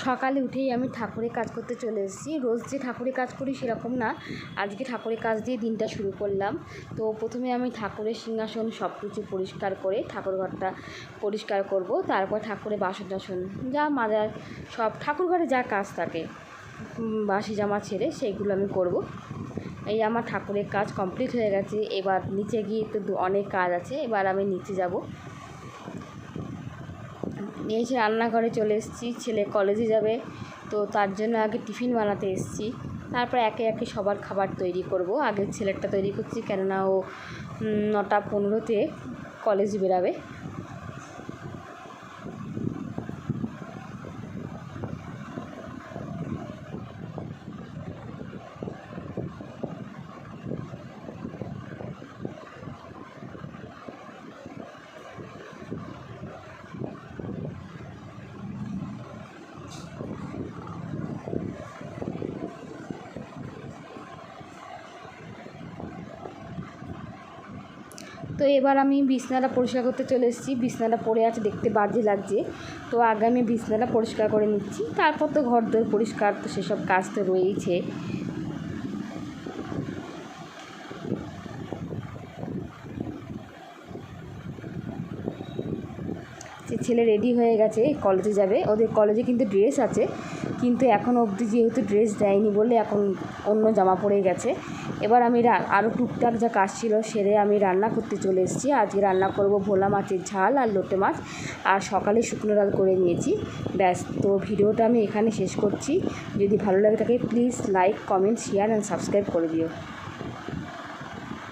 সকালে উঠেই আমি ঠাকুরের কাজ করতে চলে এসেছি। রোজ যে ঠাকুরের কাজ করি সেরকম না, আজকে ঠাকুরের কাজ দিয়ে দিনটা শুরু করলাম। তো প্রথমে আমি ঠাকুরের সিংহাসন সব কিছু পরিষ্কার করে ঠাকুরঘরটা পরিষ্কার করব, তারপর ঠাকুরের বাসন টাসন যা মাজার সব ঠাকুরঘরে যা কাজ থাকে বাসি জামা ছেড়ে সেইগুলো আমি করব। এই আমার ঠাকুরের কাজ কমপ্লিট হয়ে গেছে। এবার নিচে গিয়ে তো অনেক কাজ আছে, এবার আমি নিচে যাব। এসে রান্নাঘরে চলে এসেছি, ছেলে কলেজে যাবে তো তার জন্য আগে টিফিন বানাতে এসেছি, তারপর একে একে সবার খাবার তৈরি করব। আগে ছেলেরটা তৈরি করছি, কেননা ও 9:15 কলেজ বেরাবে। তো এবার আমি বিছনাটা পরিষ্কার করতে চলে এসেছি। বিছনাটা পড়ে আছে, দেখতে বাজে লাগছে, তো আগে আমি বিছনাটা পরিষ্কার করে নিচ্ছি, তারপর তো ঘর দোর পরিষ্কার, তো সেসব কাজ তো রয়েইছে। ছেলে রেডি হয়ে গেছে, কলেজে যাবে। ওদের কলেজে কিন্তু ড্রেস আছে, কিন্তু এখন অবধি যেহেতু ড্রেস দেয়নি বলে এখন অন্য জামা পরে গেছে। এবার আমি আরও টুকটাক যা কাজ ছিল সেরে আমি রান্না করতে চলে এসেছি। আজকে রান্না করব ভোলা মাছের ঝাল আর লোটে মাছ, আর সকালে শুকনো ডাল করে নিয়েছি, ব্যাস। তো ভিডিওটা আমি এখানে শেষ করছি। যদি ভালো লাগে থাকে please like, comment, share and subscribe করে দিও।